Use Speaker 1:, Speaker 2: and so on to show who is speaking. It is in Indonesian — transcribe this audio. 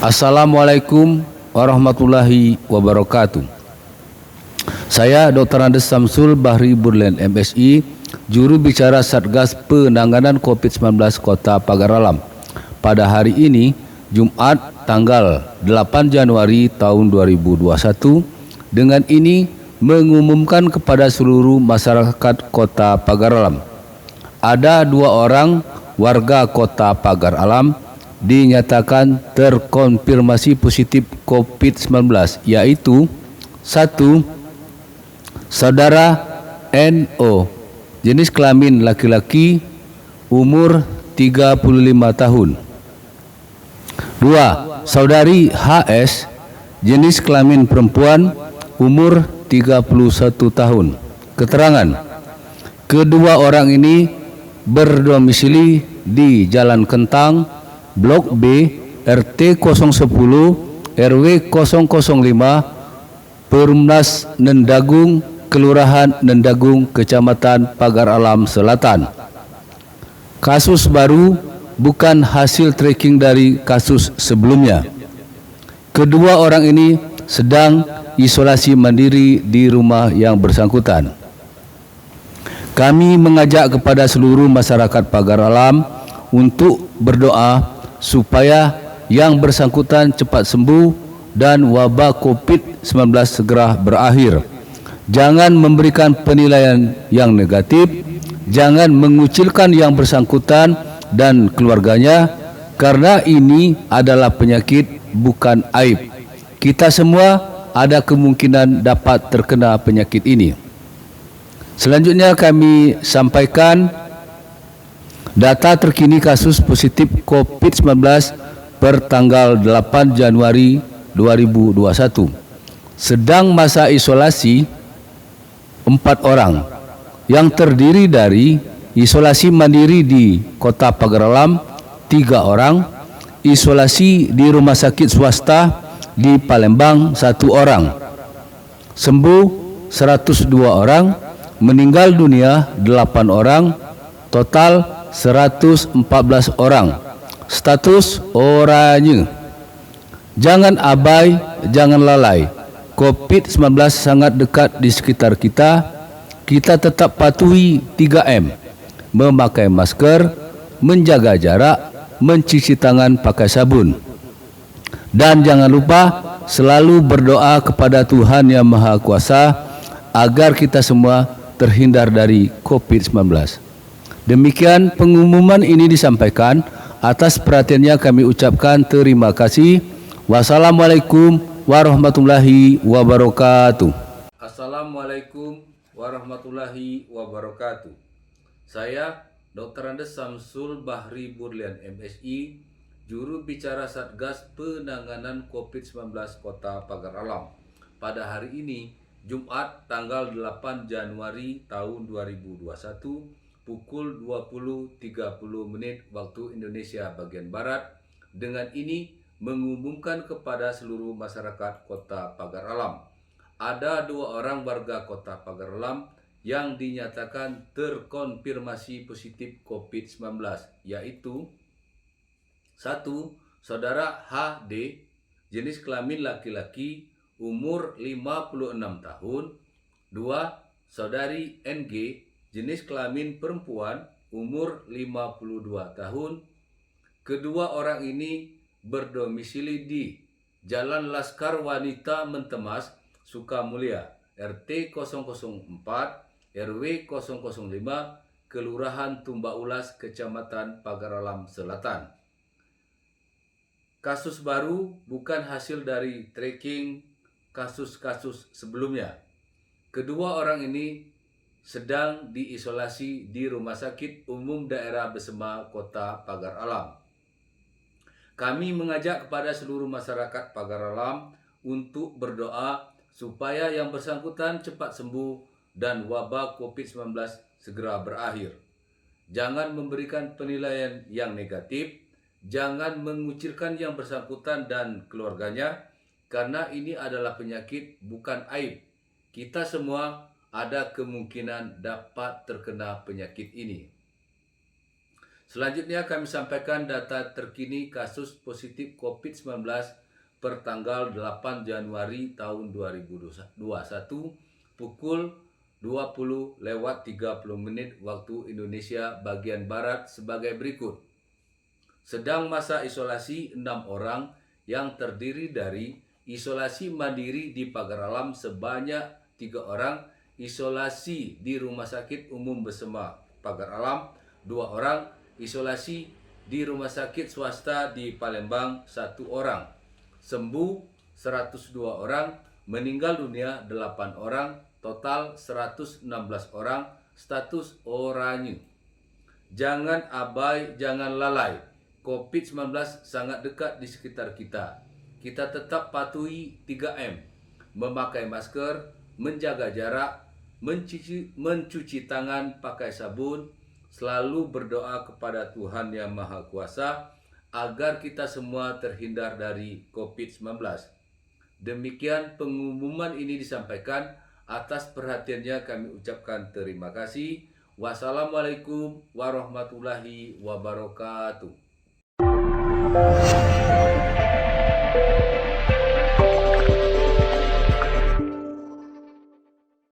Speaker 1: Assalamualaikum warahmatullahi wabarakatuh. Saya Dr. Andes Samsul Bahri Burlen MSI, juru bicara Satgas Penanganan COVID-19 Kota Pagar Alam. Pada hari ini, Jumat tanggal 8 Januari tahun 2021, dengan ini mengumumkan kepada seluruh masyarakat Kota Pagar Alam. Ada 2 orang warga Kota Pagar Alam dinyatakan terkonfirmasi positif COVID-19, yaitu 1. Saudara NO, jenis kelamin laki-laki, umur 35 tahun. 2. Saudari HS, jenis kelamin perempuan, umur 31 tahun. Keterangan: kedua orang ini berdomisili di Jalan Kentang, Blok B, RT 010, RW 005, Perumnas Nendagung, Kelurahan Nendagung, Kecamatan Pagar Alam Selatan. Kasus baru bukan hasil tracking dari kasus sebelumnya. Kedua orang ini sedang isolasi mandiri di rumah yang bersangkutan. Kami mengajak kepada seluruh masyarakat Pagar Alam untuk berdoa supaya yang bersangkutan cepat sembuh dan wabah COVID-19 segera berakhir. Jangan memberikan penilaian yang negatif, jangan mengucilkan yang bersangkutan dan keluarganya, karena ini adalah penyakit, bukan aib. Kita semua ada kemungkinan dapat terkena penyakit ini. Selanjutnya kami sampaikan data terkini kasus positif COVID-19 per tanggal 8 Januari 2021. Sedang masa isolasi 4 orang yang terdiri dari isolasi mandiri di Kota Pagar Alam 3 orang, isolasi di rumah sakit swasta di Palembang 1 orang, sembuh 102 orang, meninggal dunia 8 orang, total 114 orang. Status oranye. Jangan abai, jangan lalai. COVID-19 sangat dekat di sekitar kita. Kita tetap patuhi 3M. Memakai masker, menjaga jarak, mencuci tangan pakai sabun. Dan jangan lupa selalu berdoa kepada Tuhan Yang Maha Kuasa agar kita semua terhindar dari COVID-19. Demikian pengumuman ini disampaikan. Atas perhatiannya kami ucapkan terima kasih. Wassalamualaikum warahmatullahi wabarakatuh. Assalamualaikum warahmatullahi wabarakatuh. Saya Dr. Andes Samsul Bahri Burlen MSI, juru bicara Satgas Penanganan COVID-19 Kota Pagar Alam. Pada hari ini, Jumat tanggal 8 Januari tahun 2021, pukul 20.30 waktu Indonesia bagian Barat, dengan ini mengumumkan kepada seluruh masyarakat Kota Pagar Alam. Ada 2 orang warga Kota Pagar Alam yang dinyatakan terkonfirmasi positif COVID-19, yaitu 1. Saudara HD, jenis kelamin laki-laki, umur 56 tahun. 2. Saudari NG, jenis kelamin perempuan, umur 52 tahun. Kedua orang ini berdomisili di Jalan Laskar Wanita Mentemas, Sukamulia, RT 004, RW 005, Kelurahan Tumba Ulas, Kecamatan Pagar Alam Selatan. Kasus baru bukan hasil dari tracking kasus-kasus sebelumnya. Kedua orang ini sedang diisolasi di Rumah Sakit Umum Daerah Besema, Kota Pagar Alam. Kami mengajak kepada seluruh masyarakat Pagar Alam untuk berdoa supaya yang bersangkutan cepat sembuh dan wabah COVID-19 segera berakhir. Jangan memberikan penilaian yang negatif, jangan mengucilkan yang bersangkutan dan keluarganya, karena ini adalah penyakit, bukan aib. Kita semua ada kemungkinan dapat terkena penyakit ini. Selanjutnya kami sampaikan data terkini kasus positif COVID-19 per tanggal 8 Januari tahun 2021 pukul 20:30 waktu Indonesia bagian Barat sebagai berikut. Sedang masa isolasi 6 orang yang terdiri dari isolasi mandiri di Pagar Alam sebanyak 3 orang, isolasi di Rumah Sakit Umum Besema Pagar Alam 2 orang, isolasi di rumah sakit swasta di Palembang 1 orang, sembuh 102 orang, meninggal dunia 8 orang, total 116 orang, status oranye. Jangan abai, jangan lalai. COVID-19 sangat dekat di sekitar kita. Kita tetap patuhi 3M, memakai masker, menjaga jarak, mencuci tangan pakai sabun, selalu berdoa kepada Tuhan Yang Maha Kuasa agar kita semua terhindar dari COVID-19. Demikian pengumuman ini disampaikan. Atas perhatiannya kami ucapkan terima kasih. Wassalamualaikum warahmatullahi wabarakatuh.